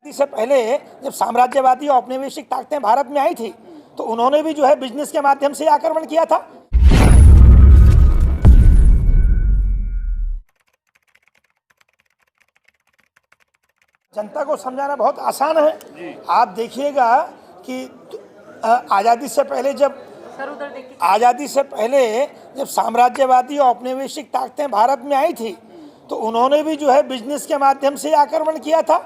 से पहले जब साम्राज्यवादी और औपनिवेशिक ताकतें भारत में आई थी तो उन्होंने भी जो है बिजनेस के माध्यम से आक्रमण किया था। जनता को समझाना बहुत आसान है। आप देखिएगा कि आज़ादी से पहले जब साम्राज्यवादी और औपनिवेशिक ताकतें भारत में आई थी तो उन्होंने भी जो है बिजनेस के माध्यम से आक्रमण किया था।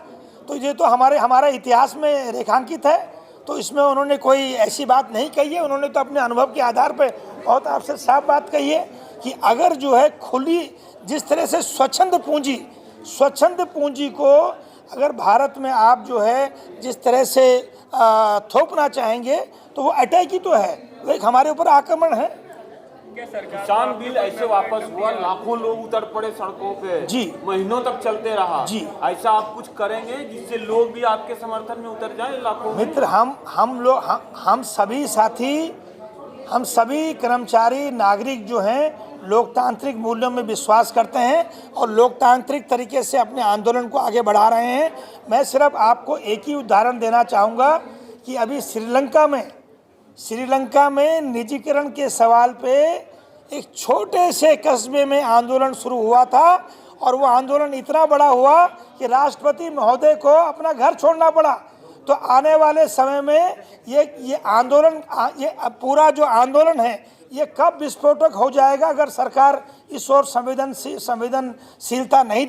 तो ये तो हमारा इतिहास में रेखांकित है। तो इसमें उन्होंने कोई ऐसी बात नहीं कही है। उन्होंने तो अपने अनुभव के आधार पर बहुत आपसे साफ बात कही है कि अगर जो है खुली जिस तरह से स्वच्छंद पूंजी को अगर भारत में आप जो है जिस तरह से थोपना चाहेंगे तो वो अटैक ही तो है, वो एक हमारे ऊपर आक्रमण है। किसान बिल ऐसे वापस हुआ, लाखों लोग उतर पड़े सड़कों पे जी, महीनों तक चलते रहा जी। ऐसा आप कुछ करेंगे जिससे लोग भी आपके समर्थन में उतर जाएं? लाखों मित्र, हम सभी साथी, हम सभी कर्मचारी नागरिक जो हैं लोकतांत्रिक मूल्यों में विश्वास करते हैं और लोकतांत्रिक तरीके से अपने आंदोलन को आगे बढ़ा रहे हैं। मैं सिर्फ आपको एक ही उदाहरण देना चाहूँगा कि अभी श्रीलंका में निजीकरण के सवाल पे एक छोटे से कस्बे में आंदोलन शुरू हुआ था और वो आंदोलन इतना बड़ा हुआ कि राष्ट्रपति महोदय को अपना घर छोड़ना पड़ा। तो आने वाले समय में ये आंदोलन, ये पूरा जो आंदोलन है ये कब विस्फोटक हो जाएगा अगर सरकार इस ओर संवेदनशीलता नहीं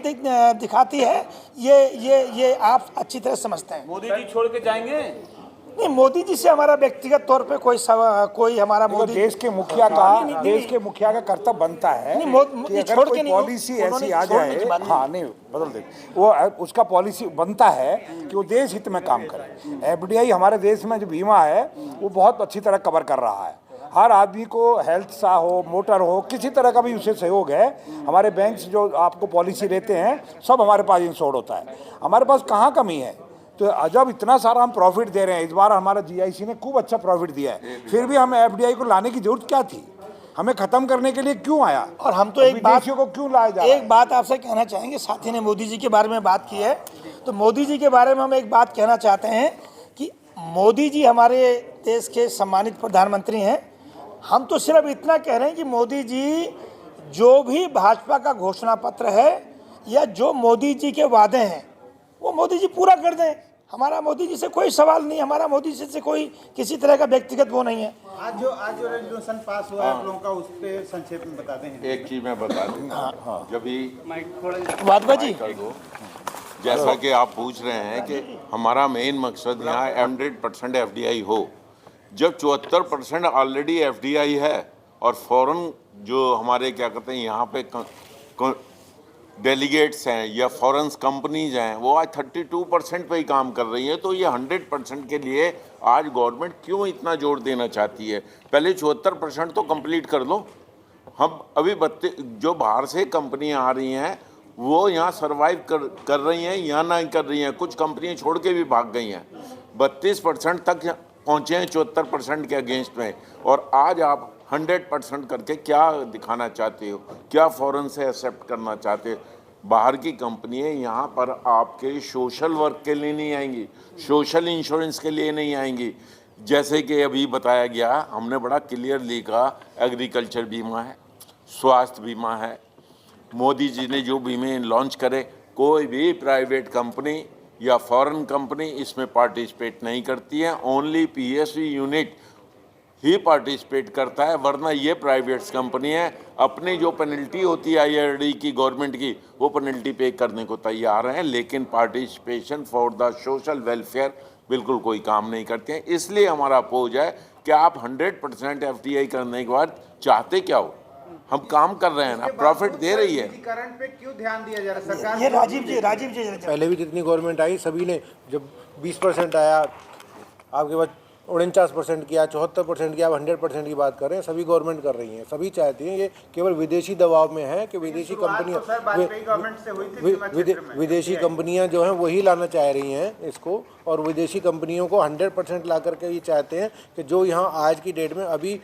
दिखाती है, ये आप अच्छी तरह समझते हैं। मोदी जी छोड़ के जाएंगे? नहीं, मोदी जी से हमारा व्यक्तिगत तौर पे कोई हमारा मोदी देश के मुखिया का कर्तव्य बनता है कि अगर कोई पॉलिसी ऐसी आ जाए, हाँ नहीं बदल दे, वो उसका पॉलिसी बनता है कि वो देश हित में काम करे। एफडीआई हमारे देश में जो बीमा है वो बहुत अच्छी तरह कवर कर रहा है। हर आदमी को हेल्थ सा हो, मोटर हो, किसी तरह का भी उससे सहयोग है। हमारे बैंक्स जो आपको पॉलिसी देते हैं सब हमारे पास इंश्योर्ड होता है। हमारे पास कहाँ कमी है? तो जब इतना सारा हम प्रॉफिट दे रहे हैं, इस बार हमारा जीआईसी ने खूब अच्छा प्रॉफिट दिया है, फिर भी हमें एफडीआई को लाने की जरूरत क्या थी? हमें खत्म करने के लिए क्यों आया? और हम तो एक बात आपसे कहना चाहेंगे, साथी ने मोदी जी के बारे में बात की है तो मोदी जी के बारे में हम एक बात कहना चाहते हैं कि मोदी जी हमारे देश के सम्मानित प्रधानमंत्री हैं। हम तो सिर्फ इतना कह रहे हैं कि मोदी जी जो भी भाजपा का घोषणा पत्र है या जो मोदी जी के वादे हैं वो मोदी जी पूरा कर दें। हमारा मोदी जी से कोई सवाल नहीं, हमारा मोदी जी से कोई किसी तरह का व्यक्तिगत वो नहीं है। आज जो रेजोल्यूशन पास हुआ है आप लोगों का, उस पे संक्षेप में बता दें। एक चीज मैं बता दूं, जब भी वादवा जी जैसा कि आप पूछ रहे हैं कि हमारा मेन मकसद यहाँ 100% एफडीआई हो। जब 74% ऑलरेडी एफडीआई है और फॉरेन जो हमारे क्या कहते हैं यहाँ पे डेलीगेट्स हैं या फॉरेन कंपनीज हैं वो आज 32% पे ही काम कर रही है, तो ये 100% के लिए आज गवर्नमेंट क्यों इतना जोर देना चाहती है? पहले 74% तो कंप्लीट कर लो। हम अभी जो बाहर से कंपनियां आ रही हैं वो यहाँ सर्वाइव कर रही हैं या नहीं कर रही हैं, कुछ कंपनियां छोड़ के भी भाग गई हैं। 32% तक पहुँचे हैं 74% के अगेंस्ट में, और आज आप 100% करके क्या दिखाना चाहते हो? क्या फॉरेन से एक्सेप्ट करना चाहते हो? बाहर की कंपनियां यहाँ पर आपके सोशल वर्क के लिए नहीं आएंगी, सोशल इंश्योरेंस के लिए नहीं आएंगी। जैसे कि अभी बताया गया, हमने बड़ा क्लियरली कहा एग्रीकल्चर बीमा है, स्वास्थ्य बीमा है। मोदी जी ने जो बीमे लॉन्च करे, कोई भी प्राइवेट कंपनी या फॉरेन कंपनी इसमें पार्टिसिपेट नहीं करती है, ओनली पीएसयू यूनिट ही पार्टिसिपेट करता है। वरना ये प्राइवेट कंपनी है, अपनी जो पेनल्टी होती है आईआरडी की, गवर्नमेंट की, वो पेनल्टी पे करने को तैयार हैं, लेकिन participation for the social welfare बिल्कुल कोई काम नहीं करते हैं। इसलिए हमारा अपोज है कि आप 100% एफडीआई करने के बाद चाहते क्या हो? हम काम कर रहे हैं ना, प्रॉफिट दे रही है। पे क्यों ध्यान दिया जा रहा है सरकार? ये राजीव जी पहले भी जितनी गवर्नमेंट आई सभी ने, जब 20% आया, आपके पास 49% किया, 74% किया, 100% की बात कर रहे हैं, सभी गवर्नमेंट कर रही हैं, सभी चाहती हैं। ये केवल विदेशी दबाव में है कि विदेशी कंपनियां जो हैं वही लाना चाह रही हैं इसको, और विदेशी कंपनियों को 100% ला करके ये चाहते हैं कि जो यहाँ आज की डेट में अभी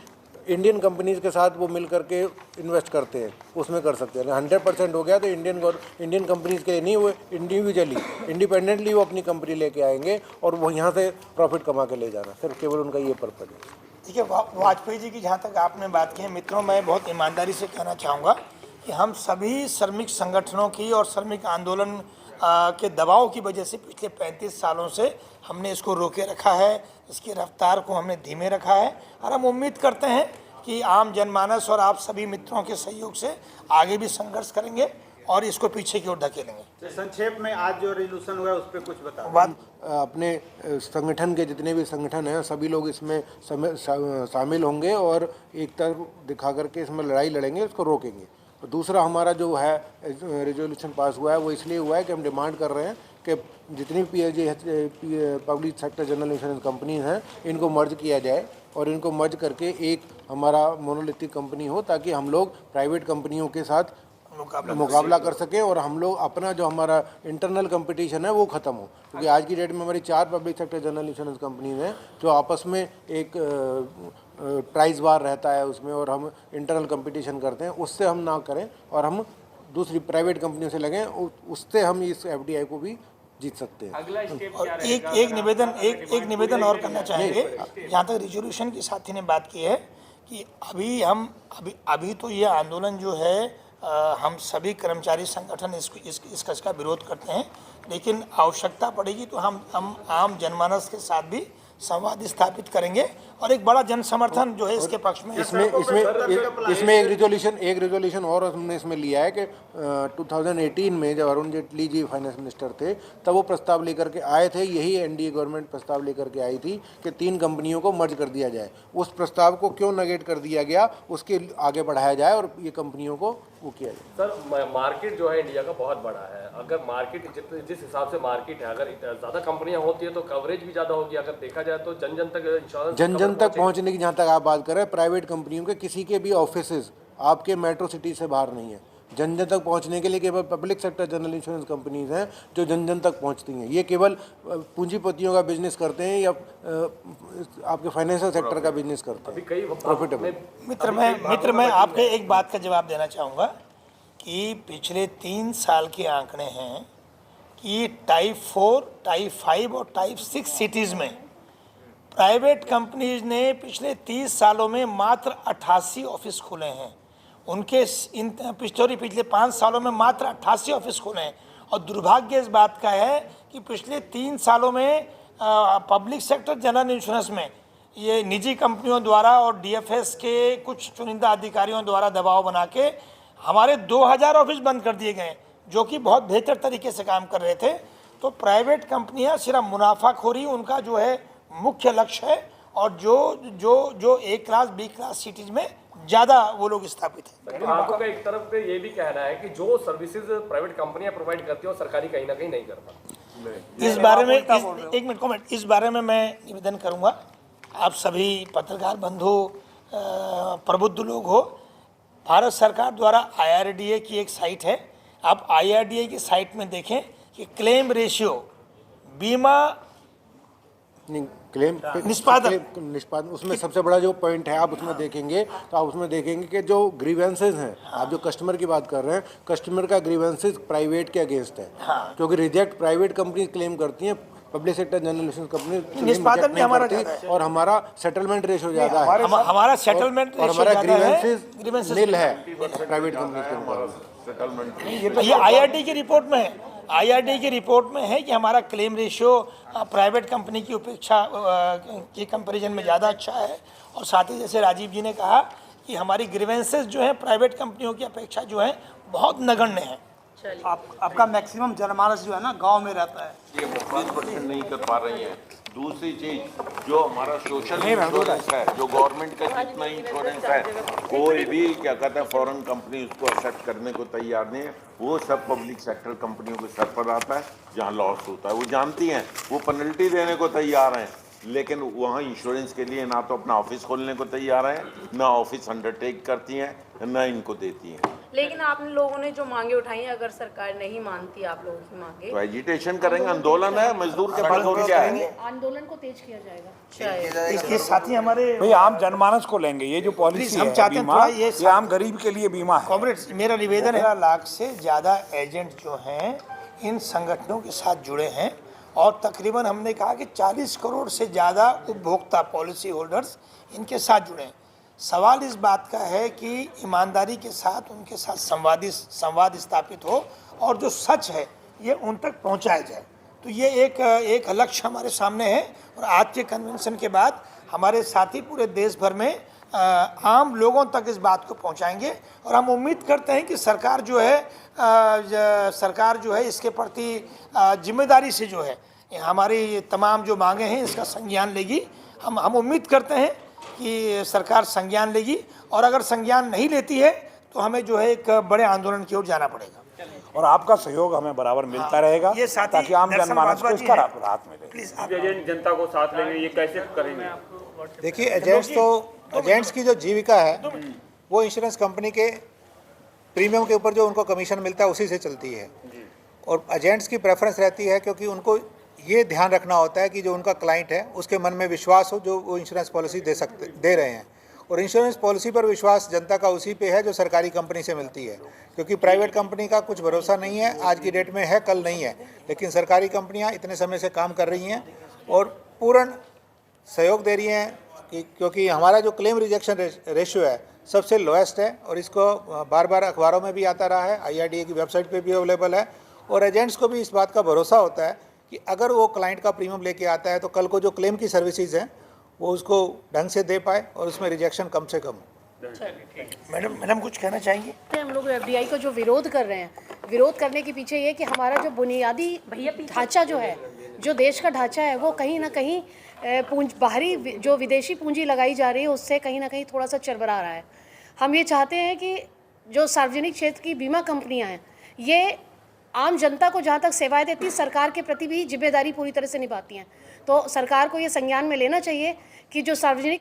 इंडियन कंपनीज के साथ वो मिल करके इन्वेस्ट करते हैं, उसमें कर सकते हैं। 100% हो गया तो इंडियन कंपनीज के लिए नहीं, वो इंडिविजुअली इंडिपेंडेंटली वो अपनी कंपनी लेके आएंगे और वो यहाँ से प्रॉफिट कमा के ले जाना, सिर्फ केवल उनका ये पर्पज है। ठीक है, वाजपेयी जी की जहाँ तक आपने बात की है मित्रों, मैं बहुत ईमानदारी से कहना चाहूँगा कि हम सभी श्रमिक संगठनों की और श्रमिक आंदोलन के दबाव की वजह से पिछले 35 सालों से हमने इसको रोके रखा है, इसकी रफ्तार को हमने धीमे रखा है और हम उम्मीद करते हैं कि आम जनमानस और आप सभी मित्रों के सहयोग से आगे भी संघर्ष करेंगे और इसको पीछे की ओर धकेलेंगे। संक्षेप में आज जो रेजोल्यूशन हुआ है उस पर कुछ बताओ। अपने संगठन के जितने भी संगठन हैं सभी लोग इसमें शामिल होंगे और एक तरफ दिखा करके इसमें लड़ाई लड़ेंगे, इसको रोकेंगे। और दूसरा हमारा जो है रेजोल्यूशन पास हुआ है वो इसलिए हुआ है कि हम डिमांड कर रहे हैं कि जितनी public sector general insurance companies हैं इनको मर्ज किया जाए और इनको मर्ज करके एक हमारा मोनोलिथिक कंपनी हो, ताकि हम लोग प्राइवेट कंपनियों के साथ मुकाबला कर सकें और हम लोग अपना जो हमारा इंटरनल कंपटीशन है वो ख़त्म हो। क्योंकि आज की डेट में हमारी 4 public sector general insurance companies हैं जो आपस में एक प्राइस वार रहता है उसमें, और हम इंटरनल कंपटीशन करते हैं, उससे हम ना करें और हम दूसरी प्राइवेट कंपनियों से लगें, उससे हम इस FDI को भी जीत सकते हैं। अगला स्टेप और एक निवेदन और करना चाहेंगे। जहाँ तक रिजोल्यूशन की साथी ने बात की है कि अभी तो ये आंदोलन जो है हम सभी कर्मचारी संगठन इसका विरोध करते हैं, लेकिन आवश्यकता पड़ेगी तो हम आम जनमानस के साथ भी संवाद स्थापित करेंगे और एक बड़ा जन समर्थन जो है इसके पक्ष में। इसमें एक रिजोल्यूशन और हमने इसमें लिया है कि 2018 में जब अरुण जेटली जी फाइनेंस मिनिस्टर थे तब वो प्रस्ताव लेकर के आए थे, यही NDA गवर्नमेंट प्रस्ताव लेकर के आई थी कि 3 कंपनियों को मर्ज कर दिया जाए। उस प्रस्ताव को क्यों नेगेट कर दिया गया, उसके आगे बढ़ाया जाए और ये कंपनियों को वो किया जाए। सर, मार्केट जो है इंडिया का बहुत बड़ा है। अगर मार्केट जिस हिसाब से मार्केट है, अगर ज़्यादा कंपनियां होती है तो कवरेज भी ज़्यादा होगी। अगर देखा जाए तो जन जन तक पहुंचने की जहाँ तक आप बात करें, प्राइवेट कंपनियों के किसी के भी ऑफिसेज आपके मेट्रो सिटी से बाहर नहीं है। जन जन तक पहुंचने के लिए केवल public sector general insurance companies हैं जो जन जन तक पहुंचती हैं। ये केवल पूंजीपतियों का बिजनेस करते हैं या आपके फाइनेंशियल सेक्टर का बिजनेस करते हैं, प्रॉफिटेबल। मित्र मैं आपके एक बात का जवाब देना चाहूँगा कि पिछले 3 साल के आंकड़े हैं कि टाइप 4, टाइप 5 और टाइप 6 सिटीज़ में प्राइवेट कंपनीज ने पिछले 30 सालों में मात्र 88 ऑफिस खोले हैं। उनके पिछले 5 सालों में मात्र 88 ऑफिस खोले हैं। और दुर्भाग्य इस बात का है कि पिछले 3 सालों में पब्लिक सेक्टर जनरल इंश्योरेंस में ये निजी कंपनियों द्वारा और DFS के कुछ चुनिंदा अधिकारियों द्वारा दबाव बना के हमारे 2000 ऑफिस बंद कर दिए गए, जो कि बहुत बेहतर तरीके से काम कर रहे थे। तो प्राइवेट कंपनियां सिर्फ मुनाफाखोरी उनका जो है मुख्य लक्ष्य है, और जो A class B class cities में ज़्यादा वो लोग स्थापित हैं। तो आपका एक तरफ पे ये भी कहना है कि जो सर्विसेज प्राइवेट कंपनियां प्रोवाइड करती हैं वो सरकारी कहीं ना कहीं नहीं करता। इस बारे में एक मिनट कमेंट, इस बारे में मैं निवेदन करूंगा, आप सभी पत्रकार बंधु प्रबुद्ध लोग हो, भारत सरकार द्वारा IRDA की एक साइट है, आप IRDA की साइट में देखें कि क्लेम रेशियो, बीमा क्लेम निष्पादन, उसमें सबसे बड़ा जो पॉइंट है आप उसमें देखेंगे तो आप उसमें देखेंगे कि जो ग्रीवेंसेज हैं, आप जो कस्टमर की बात कर रहे हैं, कस्टमर का ग्रीवेंसेज प्राइवेट के अगेंस्ट है, क्योंकि रिजेक्ट प्राइवेट कंपनी क्लेम करती हैं, public sector general insurance company निष्पादन में हमारा ज़्यादा है और हमारा सेटलमेंट रेशियो ज़्यादा है, हमारा सेटलमेंट और हमारा ग्रीवेंसेज नील है प्राइवेट कंपनी के मुकाबले। ये IRDA की रिपोर्ट में है, IRDA की रिपोर्ट में है कि हमारा क्लेम रेशियो प्राइवेट कंपनी की अपेक्षा के कंपैरिजन में ज़्यादा अच्छा है। और साथ ही जैसे राजीव जी ने कहा कि हमारी ग्रीवेंसेस जो है प्राइवेट कंपनियों की अपेक्षा जो है बहुत नगण्य है। आपका मैक्सिमम जनमानस जो है ना गांव में रहता है, ये 50% नहीं कर पा रही हैं। दूसरी चीज, जो हमारा सोशल इंश्योरेंस है, जो गवर्नमेंट का जितना इंश्योरेंस है, कोई भी क्या कहते हैं फॉरेन कंपनी उसको एक्सेप्ट करने को तैयार नहीं है। वो सब पब्लिक सेक्टर कंपनियों के सर पर आता है, जहाँ लॉस होता है वो जानती हैं, वो पेनल्टी देने को तैयार हैं, लेकिन वहाँ इंश्योरेंस के लिए ना तो अपना ऑफिस खोलने को तैयार है, ना ऑफिस अंडरटेक करती हैं, ना इनको देती हैं। लेकिन आपने लोगों ने जो मांगे उठाई हैं, अगर सरकार नहीं मानती आप लोगों की मांगे तो एजिटेशन करेंगे, आंदोलन है, मजदूर के पास और क्या है? आंदोलन को तेज किया जाएगा शायद। इसके साथ ही हमारे भाई आम जनमानस को लेंगे, ये जो पॉलिसी हम है चाहते हैं बीमा, थोड़ा ये ये आम गरीब के लिए बीमा है। कॉमरेड्स, मेरा निवेदन है, 13 लाख से ज़्यादा एजेंट जो हैं इन संगठनों के साथ जुड़े हैं और तकरीबन हमने कहा कि 40 करोड़ से ज़्यादा उपभोक्ता पॉलिसी होल्डर्स इनके साथ जुड़े हैं। सवाल इस बात का है कि ईमानदारी के साथ उनके साथ संवाद स्थापित हो और जो सच है ये उन तक पहुंचाया जाए। तो ये एक लक्ष्य हमारे सामने है और आज के कन्वेंशन के बाद हमारे साथी पूरे देश भर में आम लोगों तक इस बात को पहुंचाएंगे और हम उम्मीद करते हैं कि सरकार जो है इसके प्रति जिम्मेदारी से जो है हमारी तमाम जो मांगे हैं इसका संज्ञान लेगी। हम उम्मीद करते हैं कि सरकार संज्ञान लेगी और अगर संज्ञान नहीं लेती है तो हमें जो है एक बड़े आंदोलन की ओर जाना पड़ेगा और आपका सहयोग हमें बराबर मिलता रहेगा ये साथी ताकि आम जनमानस को इसका राहत मिले। प्लीज एजेंट जनता को साथ लेंगे, ये कैसे करेंगे? देखिए, एजेंट्स की जो जीविका है वो इंश्योरेंस कंपनी के प्रीमियम के ऊपर जो उनको कमीशन मिलता है उसी से चलती है। और एजेंट्स की प्रेफरेंस रहती है क्योंकि उनको ये ध्यान रखना होता है कि जो उनका क्लाइंट है उसके मन में विश्वास हो जो वो इंश्योरेंस पॉलिसी दे रहे हैं। और इंश्योरेंस पॉलिसी पर विश्वास जनता का उसी पे है जो सरकारी कंपनी से मिलती है, क्योंकि प्राइवेट कंपनी का कुछ भरोसा नहीं है, आज की डेट में है कल नहीं है। लेकिन सरकारी कंपनियां इतने समय से काम कर रही हैं और पूर्ण सहयोग दे रही हैं क्योंकि हमारा जो क्लेम रिजेक्शन रेशियो है सबसे लोएस्ट है और इसको बार बार अखबारों में भी आता रहा है, IRDA की वेबसाइट पे भी अवेलेबल है। और एजेंट्स को भी इस बात का भरोसा होता है कि अगर वो क्लाइंट का प्रीमियम लेके आता है तो कल को जो क्लेम की सर्विसेज हैं वो उसको ढंग से दे पाए और उसमें रिजेक्शन कम से कम हो। मैडम कुछ कहना चाहेंगे? हम लोग FDI को जो विरोध कर रहे हैं, विरोध करने के पीछे ये कि हमारा जो बुनियादी ढांचा जो है, जो देश का ढांचा है, वो कहीं ना कहीं बाहरी जो विदेशी पूंजी लगाई जा रही है उससे कहीं ना कहीं थोड़ा सा चरमरा रहा है। हम ये चाहते हैं कि जो सार्वजनिक क्षेत्र की बीमा कंपनियां हैं ये आम जनता को जहाँ तक सेवाएं देती, सरकार के प्रति भी जिम्मेदारी पूरी तरह से निभाती हैं। तो सरकार को ये संज्ञान में लेना चाहिए कि जो सार्वजनिक